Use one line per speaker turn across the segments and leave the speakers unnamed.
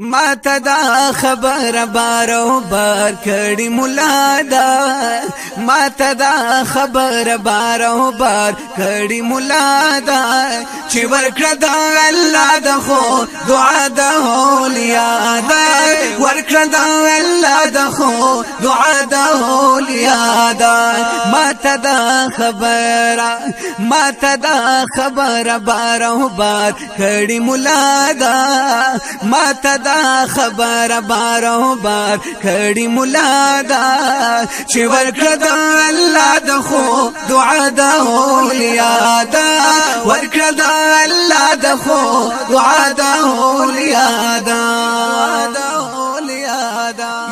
ما ته دا خبر بارو بار کړي مولا دا ما ته دا خبر بارو بار کړي مولا دا چې ورکړه دا الله د خو دعا د اولیا دا ورکړه دا الله د خو دعا د اولیا دا ما ته دا خبر بارو بار کړي مولا دا ما ته دا خبر بارو بار کړي مولا دا چې ورکړه د الله د خو دعا د اولیا دا ورکړه د الله د خو دعا د اولیا دا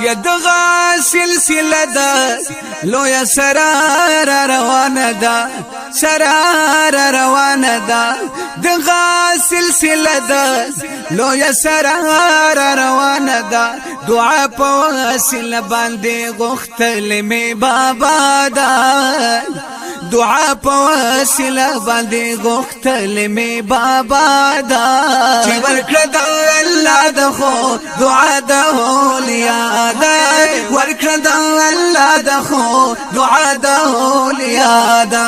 یدغه سلسله ده لویا سرار روانه ده دغه سلسله ده لویا سرار روانه ده دعا په وسیله باندې غختل می بابا ده دعا په وسیله باندې غختل می بابا دا چې ورکړه د الله د خو دعا د اولیا دا ورکړه د الله د خو دعا د اولیا دا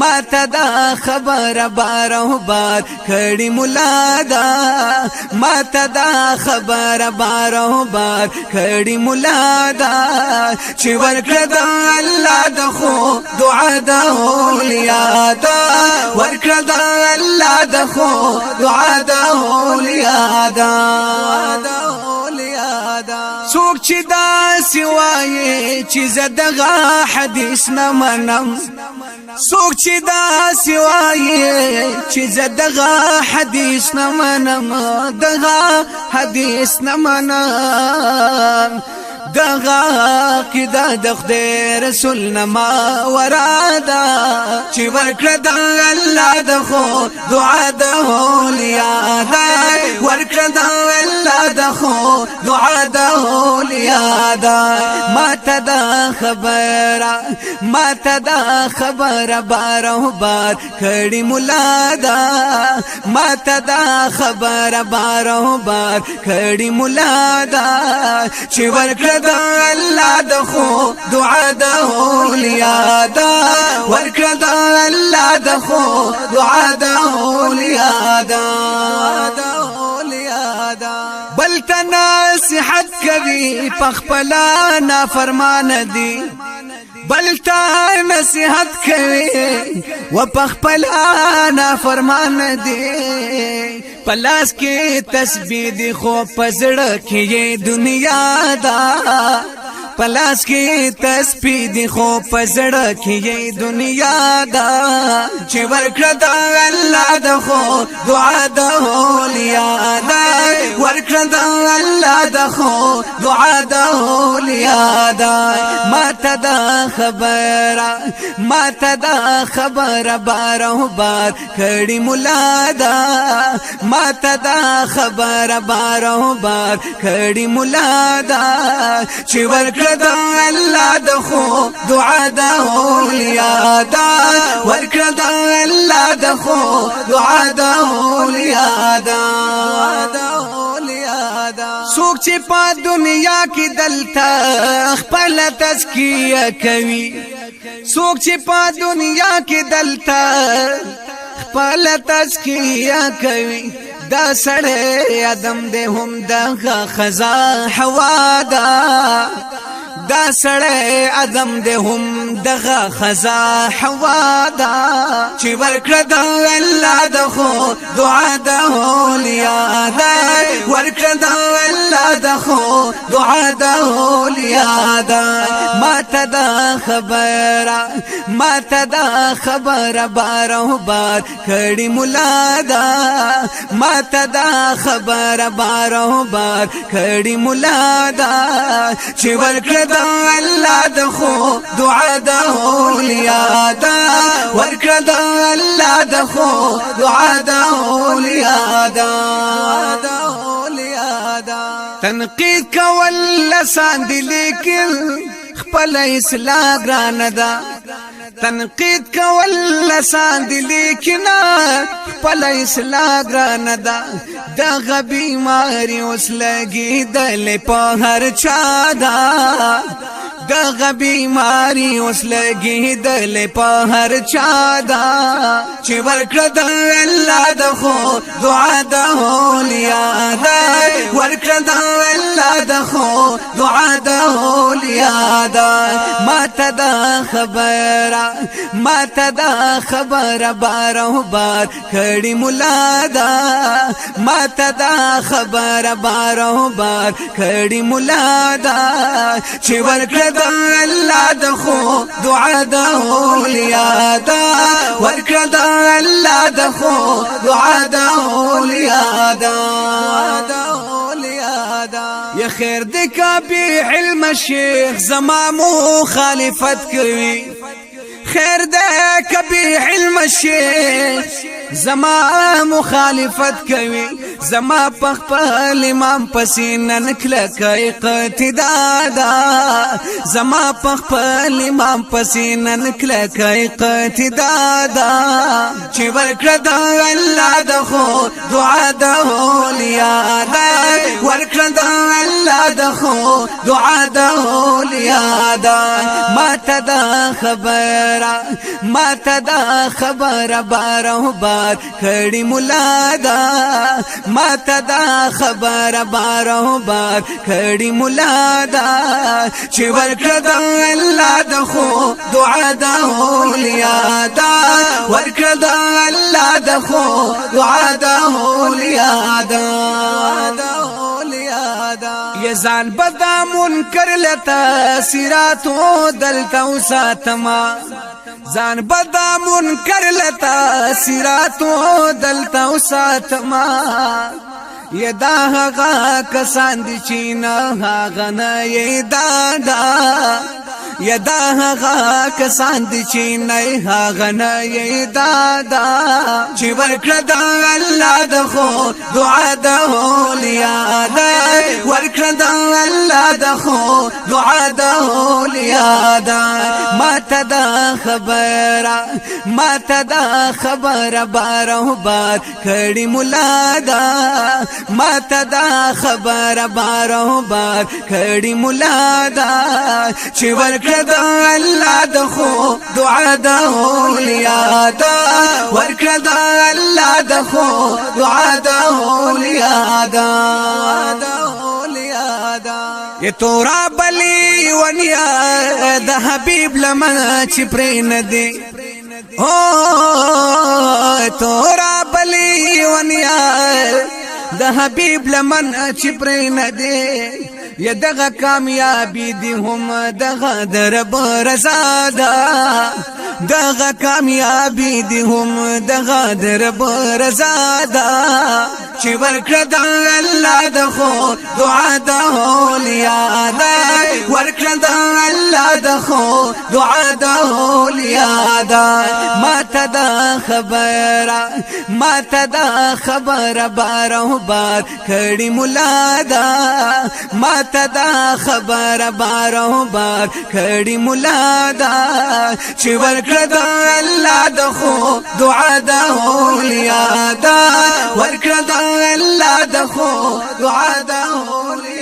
ما ته دا خبر بارو بار کړي مولا دا ما ته دا خبر بارو بار کړي مولا دا چې ورکړه د الله د خو دعا د اولیا دا ورکړه د الله د خو دعا د اولیا دا څوک چې دا سوای چې زدغه حدیث نه منم څوک چې دا سوای چې زدغه حدیث نه منم دغه حدیث نه منم دغه قدا د خدای رسول نما ورادا چې ورکړه د الله د خو دعا د اولیا دا ورکړه د الله د خو دعا د اولیا دا ما ته دا خبر بارو بار کړي مولا دا ما ته دا خبر بارو بار کړي مولا دا چې ورکړه د الله د خو دعا د اولیا دا ورکړه د الله د خو دعا د اولیا دا بل ته نصیحت کوي پخپلا نافرمان دي بل ته نصیحت کوي و پخپلا نافرمان دي پلاس کې تسبیح دی خو پزړه کې دنیا دا پلاس کې تسبیح دی خو پزړه کې دنیا دا چې ورکړه د الله د خو دعا د اولیا دا ورکړه د الله د خو دعا د اولیا دا ما ته دا خبر بارو بار کړي مولا دا ما ته دا خبر بارو بار کړي مولا دا چې ورکړه د الله د خو دعا د اولیا دا ورکړه د الله د خو دعا د اولیا دا څوک چې په دنیا کې دلته خپل تزکیه کوي څوک چې په دنیا کې دلته خپل تزکیه کوي دا سړی ادم دې هم دغه خزا حوا دا دا سړی ادم دې هم دغه خزا حوا دا چې ورکړه د الله د خو دعا د اولیا دا ورکړه د الله د خو دعا د اولیا دا ما ته دا خبر بارو بار کړي مولا دا ما ته دا خبر بارو بار کړي مولا دا چې ورکړه د الله د خو دعا د اولیا دا ورکړه د الله د خو دعا د اولیا دا تنقید کول لسان دی لیکن خپل اصلاح ګران ده تنقید کول لسان دی لیکنا خپل اصلاح ګران ده دغه بیماری اوس لګېدلې په هر چا ده دغه بیماری اوس لګېدلې په هر چا ده چې ورکړه د الله د خو دعا د اولیا ده ورکړه د الله د خو دعا د اولیا ده ماته دا خبره بارو بار کړي مولا ده ماته دا خبره بارو بار کړي مولا ده چې ورکړه د الله د خو دعا د اولیا ده ورکړه د الله د خو دعا د اولیا ده یا خیر د کبیر علم شیخ زما مخالفت کوي خیر د کبیر علم شیخ زما مخالفت کوي زما پخپل امام پسینن کلکای قتدا دا زما پخپل امام پسینن کلکای قتدا دا چې ورکړه د الله د خو دعا د اولیا ده ورکړه د الله د خو دعا د اولیا ده ماته دا خبره بارو بار کړي مولا ده ماته دا خبره بارو بار کړي مولا ده چې ورکړه د الله د خو دعا د اولیا ده ورکړه د الله د خو دعا د اولیا ده یا ځان بدا منکر لتا سراتو دلتا وساتما ځان بدا منکر لتا سراتو دلتا وساتما یدا هغه کسان دي چې نه هغه نه یدا یدا هغه کسان دي چې نه هغه نه یدا چې ورکړه د الله د خو دعا د اولیا ده ورکړه د الله د خو دعا د اولیا ده ماته دا خبره بارو بار کړي مولا ده ماته دا خبره بارو بار کړي مولا ده چې ورکړه د الله د خو دعا د اولیا ده ورکړه د الله د خو دعا د اولیا ده یہ تورا بلی ونیا د حبیب لمن چې پرې نه دی تورا بلی ونیا د حبیب لمن چې پرې نه دی یا دغه کامیابی دی هم دغه درب رضا ده دغه کامیابی دی هم دغه درب رضا ده چې ورکړه د الله د خو دعا د اولیا ده ورکړه د الله د خو دعا د اولیا ده ماته دا خبره بارو بار کړي مولا ده ماته دا خبره بارو بار کړي مولا ده چې ورکړه د الله د خو دعا د اولیا ده ورکړه د الله د خو دعا د اولیا